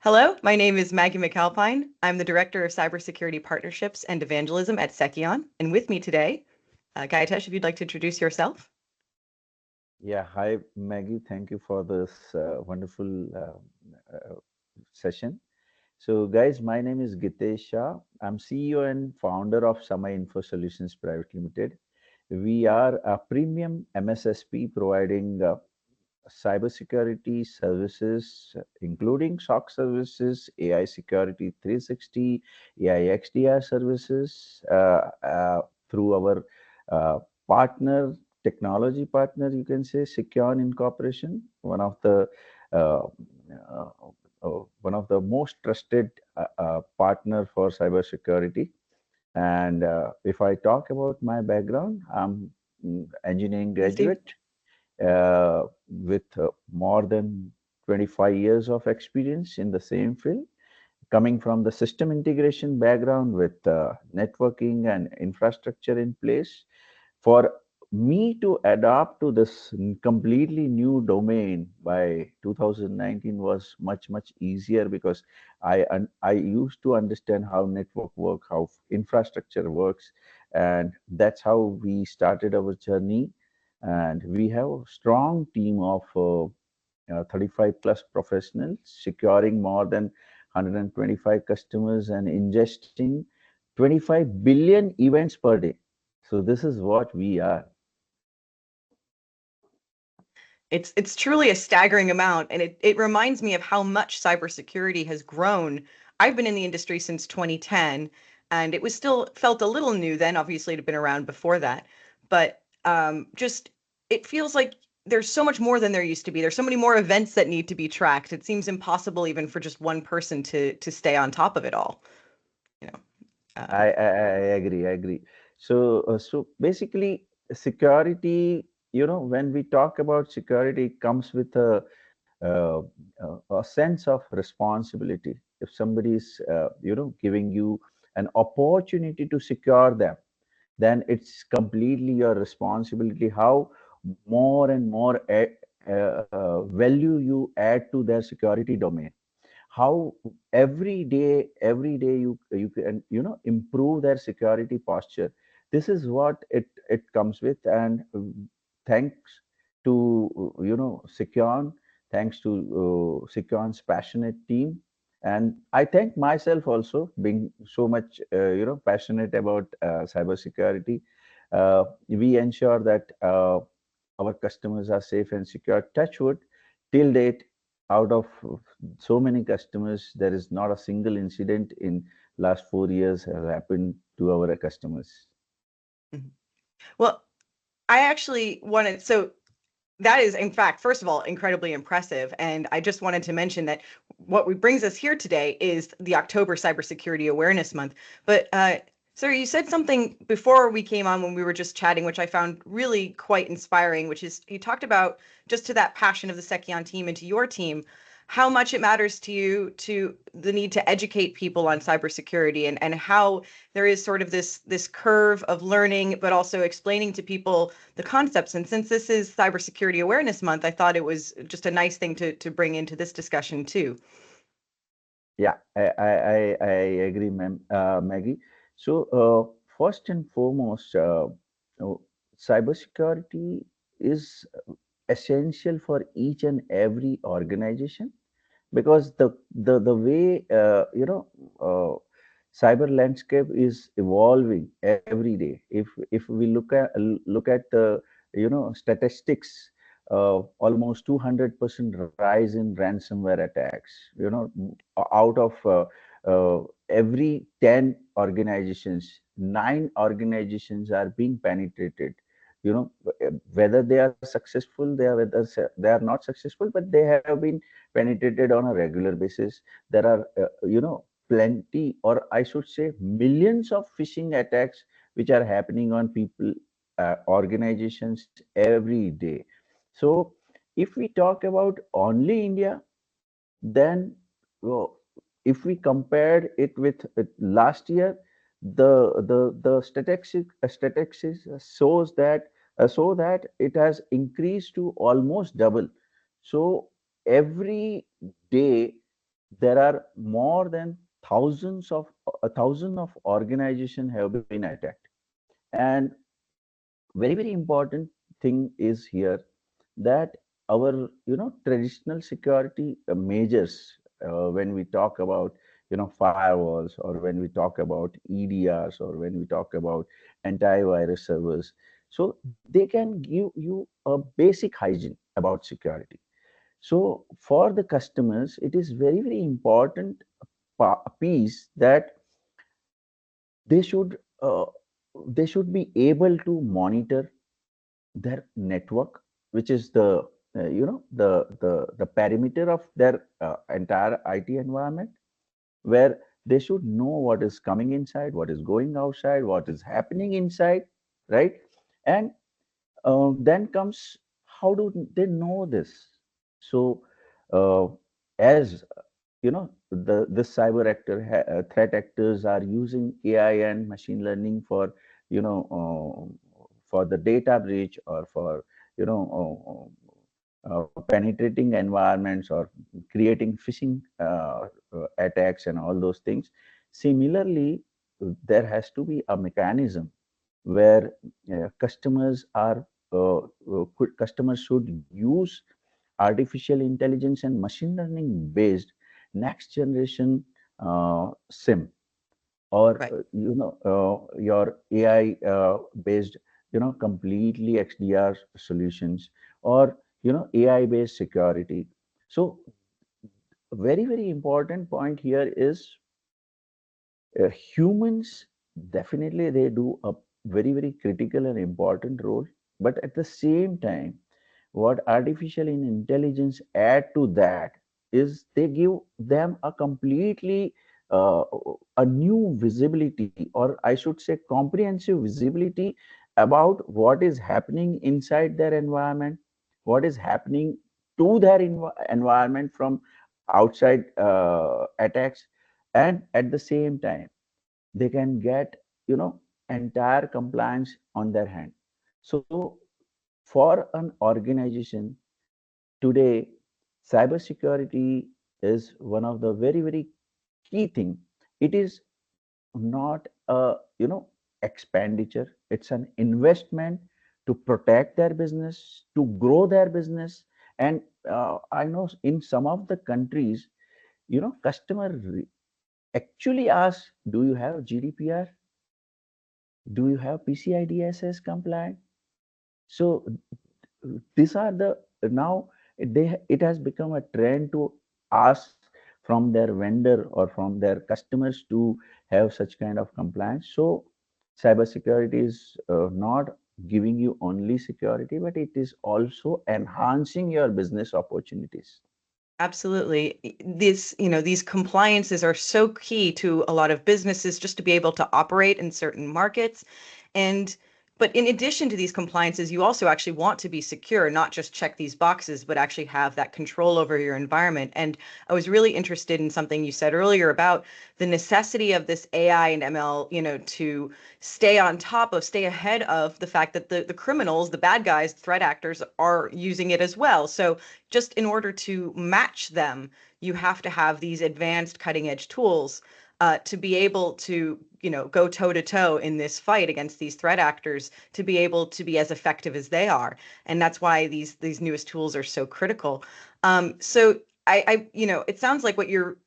Hello, my name is Maggie McAlpine. I'm the Director of Cybersecurity Partnerships and Evangelism at Seceon. And with me today, Gitesh, if you'd like to introduce yourself. Yeah, hi Maggie. Thank you for this wonderful session. So, guys, my name is Gitesh Shah. I'm CEO and founder of Samay Infosolutions Private Limited. We are a premium MSSP providing cybersecurity services, including SOC services, AI security 360, AI XDR services through our uh, partner, technology partner, you can say, Seceon Incorporation, uh, uh, one of the most trusted partner for cybersecurity. And if I talk about my background, I'm engineering Please do. graduate with more than 25 years of experience in the same field, coming from the system integration background with networking and infrastructure in place. For me to adapt to this completely new domain by 2019 was much easier because I used to understand how network work, how infrastructure works, and that's how we started our journey. And we have a strong team of 35 plus professionals, securing more than 125 customers and ingesting 25 billion events per day. So this is what we are. It's truly a staggering amount, and it reminds me of how much cybersecurity has grown. I've been in the industry since 2010, and it was still felt a little new then. Obviously, it had been around before that, but just it feels like there's so much more than there used to be. There's so many more events that need to be tracked. It seems impossible even for just one person to stay on top of it all. You know. I agree. I agree. So basically, security. When we talk about security, it comes with uh, a sense of responsibility. If somebody is, giving you an opportunity to secure them, then it's completely your responsibility how more and more value you add to their security domain, how every day you can improve their security posture. This is what it comes with. And thanks to Seceon, thanks to Seceon's passionate team, and I thank myself also being so much passionate about cybersecurity. We ensure that our customers are safe and secure. Touchwood, till date, out of so many customers, there is not a single incident in last 4 years has happened to our customers. Mhm. Well, I actually wanted so that is, in fact, first of all, incredibly impressive. And I just wanted to mention that brings us here today is the October Cybersecurity Awareness Month. But sir, you said something before we came on when we were just chatting, which I found really quite inspiring, which is you talked about just to that passion of the Seceon team and to your team, how much it matters to you to the need to educate people on cybersecurity and how there is sort of this curve of learning, but also explaining to people the concepts. And since this is Cybersecurity Awareness Month, I thought it was just a nice thing to bring into this discussion too. Yeah, I agree, ma'am, Maggie. So, first and foremost, uh, cybersecurity is essential for each and every organization because the way cyber landscape is evolving every day. If we look at the statistics, almost 200% rise in ransomware attacks. Out of every 10 organizations, 9 organizations are being penetrated. Whether they are successful, they are not successful, but they have been penetrated on a regular basis. There are plenty, or I should say millions of phishing attacks which are happening on people, organizations every day. So if we talk about only India, then, well, if we compared it with last year, the statistics shows that it has increased to almost double. So every day there are more than thousands of a thousand of organizations have been attacked. And very important thing is here that our traditional security measures, when we talk about firewalls, or when we talk about EDRs, or when we talk about antivirus servers, so they can give you a basic hygiene about security. So for the customers, it is very important piece that they should uh, they should be able to monitor their network, which is the the perimeter of their entire IT environment, where they should know what is coming inside, what is going outside, what is happening inside, right? And then comes, how do they know this? So uh, as the cyber threat actors are using AI and machine learning for for the data breach, or for you know penetrating environments, or creating phishing attacks and all those things. Similarly, there has to be a mechanism where customers are customers should use artificial intelligence and machine learning based next generation SIM, or Right. your AI based completely XDR solutions, or AI based security. So very important point here is humans, definitely they do a very critical and important role, but at the same time, what artificial intelligence add to that is they give them a completely uh, a new visibility, or I should say comprehensive visibility about what is happening inside their environment, what is happening to their environment from outside attacks, and at the same time they can get entire compliance on their hand. So for an organization today, cybersecurity is one of the very key thing. It is not a expenditure, it's an investment to protect their business, to grow their business. And I know in some of the countries, customer actually ask, do you have GDPR, do you have PCI DSS compliant? So these are the now it has become a trend to ask from their vendor or from their customers to have such kind of compliance. So cybersecurity is not giving you only security, but it is also enhancing your business opportunities. Absolutely. These compliances are so key to a lot of businesses just to be able to operate in certain markets. And but in addition to these compliances, you also actually want to be secure, not just check these boxes, but actually have that control over your environment. And I was really interested in something you said earlier about the necessity of this AI and ML, to stay on top of, stay ahead of the fact that the criminals, the bad guys, threat actors are using it as well. So just in order to match them, you have to have these advanced cutting edge tools to be able to, go toe to toe in this fight against these threat actors, to be able to be as effective as they are. And that's why these newest tools are so critical. So it sounds like what you're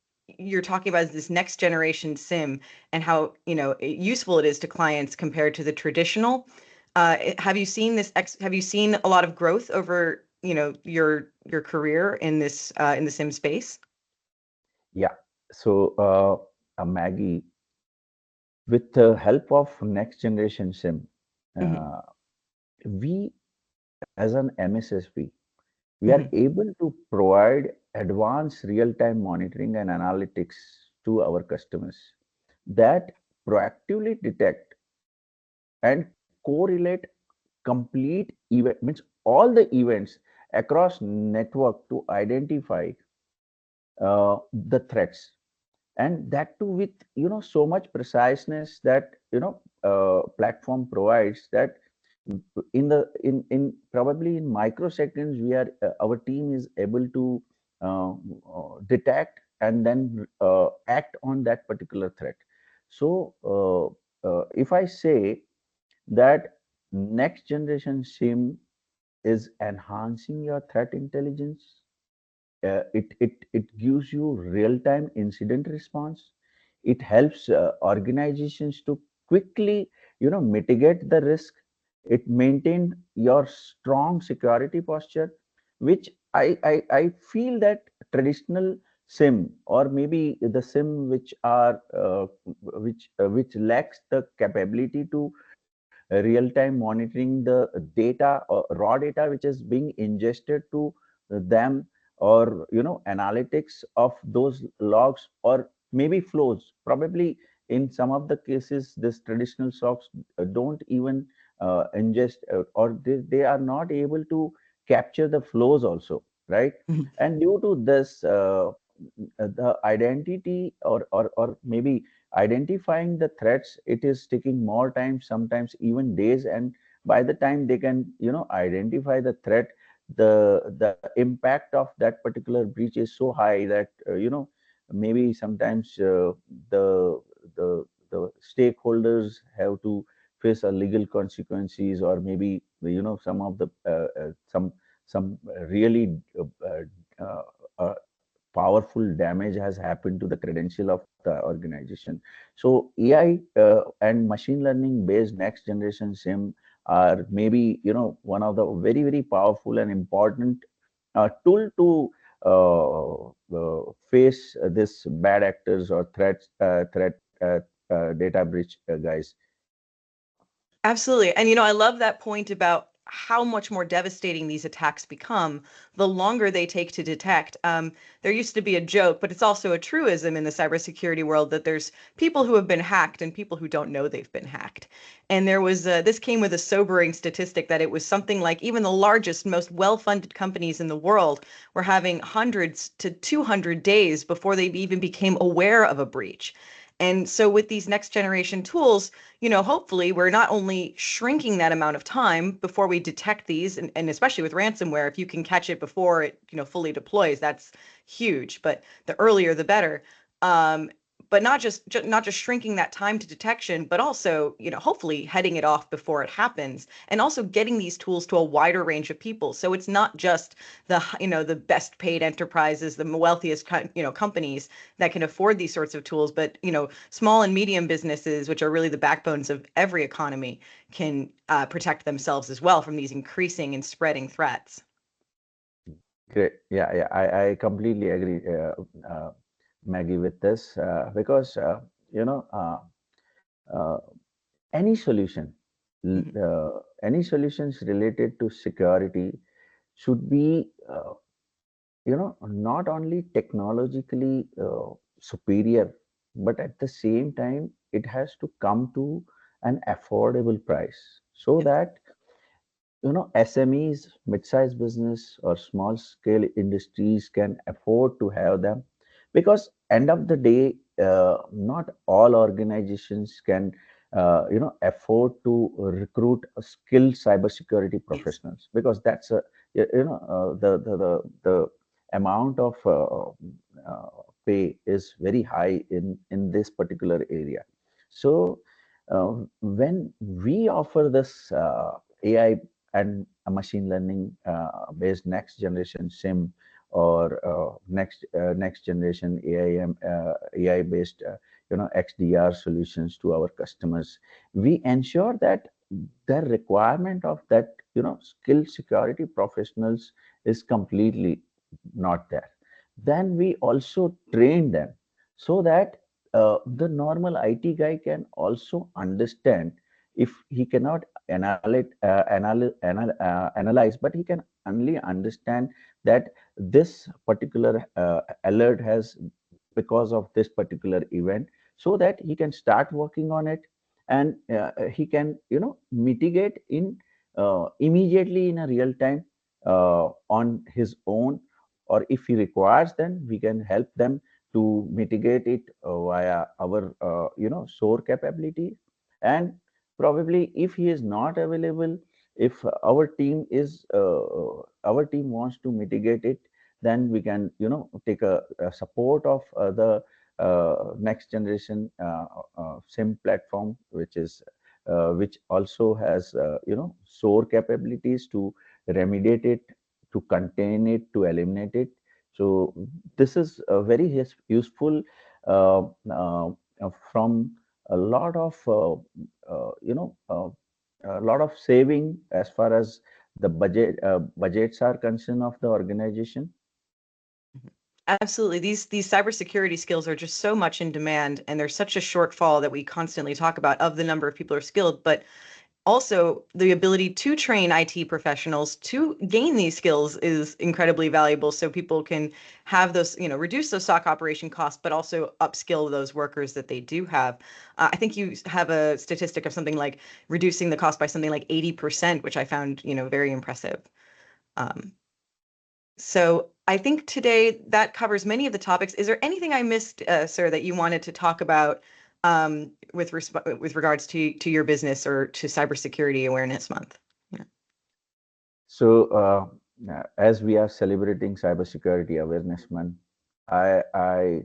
talking about is this next generation SIM and how, useful it is to clients compared to the traditional. Have you seen a lot of growth over, your career in the sim space? Yeah. So Maggie, with the help of next generation SIM, Hmm. uh, we as an MSSP, we are Hmm. able to provide advanced real-time monitoring and analytics to our customers that proactively detect and correlate complete event, means all the events across network to identify the threats, and that too with so much preciseness that platform provides, that in probably in microseconds we are our team is able to detect and then act on that particular threat. So if I say that next generation SIM is enhancing your threat intelligence, it gives you real time incident response. It helps organizations to quickly mitigate the risk. It maintain your strong security posture, which I feel that traditional SIM, or maybe the SIM which are which lacks the capability to real time monitoring the data or raw data which is being ingested to them, or analytics of those logs or maybe flows. Probably in some of the cases this traditional socks don't even ingest, or they are not able to capture the flows also, right? And due to this the identity, or maybe identifying the threats, it is taking more time, sometimes even days. And by the time they can identify the threat, the impact of that particular breach is so high that maybe sometimes the the stakeholders have to face a legal consequences, or maybe some of the some really uh, uh, powerful damage has happened to the credential of the organization. So AI and machine learning based next generation SIM are maybe one of the very very powerful and important tool to face this bad actors or threat data breach guys. Absolutely. And I love that point about how much more devastating these attacks become the longer they take to detect. There used to be a joke, but it's also a truism in the cybersecurity world that there's people who have been hacked and people who don't know they've been hacked. And there was this came with a sobering statistic that it was something like even the largest, most well-funded companies in the world were having hundreds to 200 days before they even became aware of a breach. And so with these next generation tools, hopefully we're not only shrinking that amount of time before we detect these, and especially with ransomware, if you can catch it before it, fully deploys, that's huge. But the earlier, the better. Um, but not just shrinking that time to detection, but also, hopefully heading it off before it happens, and also getting these tools to a wider range of people. So it's not just the best paid enterprises, the wealthiest, companies that can afford these sorts of tools, but small and medium businesses, which are really the backbones of every economy, can protect themselves as well from these increasing and spreading threats. Great. Yeah, yeah. I completely agree, Maggie, with this because you know uh, any solution, Mhm. any solutions related to security should be not only technologically superior, but at the same time it has to come to an affordable price, so Yes. that SMEs, mid-sized business or small scale industries can afford to have them, because end of the day, not all organizations can afford to recruit a skilled cybersecurity Yes. professionals, because that's a the amount of pay is very high in this particular area. So when we offer this AI and a machine learning based next generation SIM, or next generation AI based XDR solutions to our customers, we ensure that the requirement of that skilled security professionals is completely not there. Then we also train them, so that the normal IT guy can also understand. If he cannot analyze, but he can only understand that this particular alert has because of this particular event, so that he can start working on it, and he can mitigate in immediately in a real time on his own, or if he requires, then we can help them to mitigate it via our SOAR capability. And probably if he is not available, if our team wants to mitigate it, then we can, take a support of the next generation SIM platform, which also has, SOAR capabilities to remediate it, to contain it, to eliminate it. So this is very useful uh, uh, from a lot of a lot of saving as far as the budgets are concerned of the organization. Absolutely. These cybersecurity skills are just so much in demand, and there's such a shortfall that we constantly talk about of the number of people who are skilled, but also the ability to train IT professionals to gain these skills is incredibly valuable. So people can have those, reduce those SOC operation costs, but also upskill those workers that they do have. I think you have a statistic of something like reducing the cost by something like 80%, which I found, very impressive. Um, so I think today that covers many of the topics. Is there anything I missed, sir, that you wanted to talk about with regards to your business or to Cybersecurity Awareness Month? Yeah. So, as we are celebrating Cybersecurity Awareness Month, I, I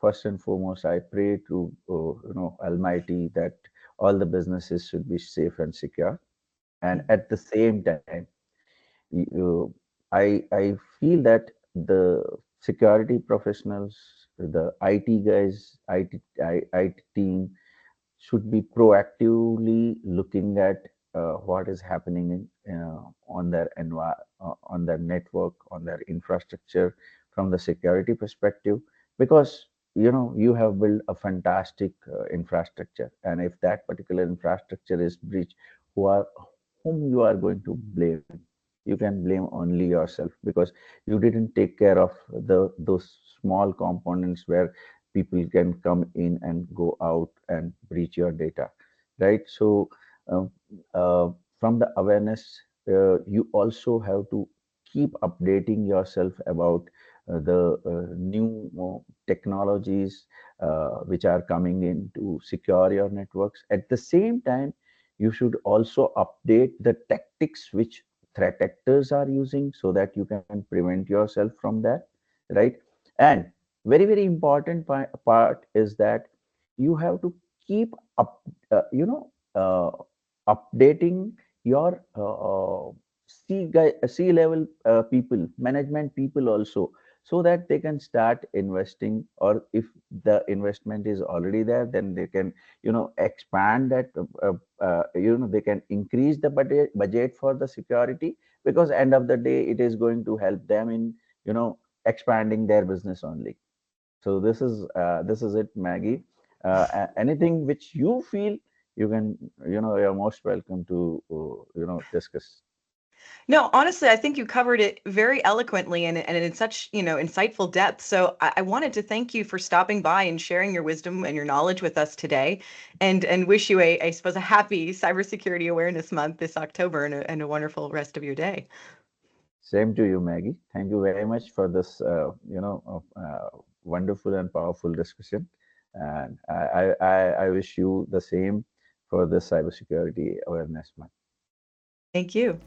first and foremost, I pray to, Almighty, that all the businesses should be safe and secure. And at the same time, I feel that the security professionals, the IT guys, IT team should be proactively looking at what is happening on their on their network, on their infrastructure from the security perspective, because you have built a fantastic infrastructure, and if that particular infrastructure is breached, who are whom you are going to blame? You can blame only yourself, because you didn't take care of those small components where people can come in and go out and breach your data, right? So um, uh, from the awareness, you also have to keep updating yourself about the new technologies which are coming in to secure your networks. At the same time, you should also update the tactics which threat actors are using, so that you can prevent yourself from that, right? And very important part is that you have to keep up, uh, updating your C level people, management people also, so that they can start investing, or if the investment is already there, then they can, expand that, they can increase the budget for the security, because end of the day, it is going to help them in, expanding their business only. So this is it, Maggie. Anything which you feel, you can, you're most welcome to, discuss. No, honestly, I think you covered it very eloquently and in such, insightful depth. So I wanted to thank you for stopping by and sharing your wisdom and your knowledge with us today, and wish you I suppose, a happy Cybersecurity Awareness Month this October and a wonderful rest of your day. Same to you, Maggie. Thank you very much for this, wonderful and powerful discussion. And I wish you the same for this Cybersecurity Awareness Month. Thank you.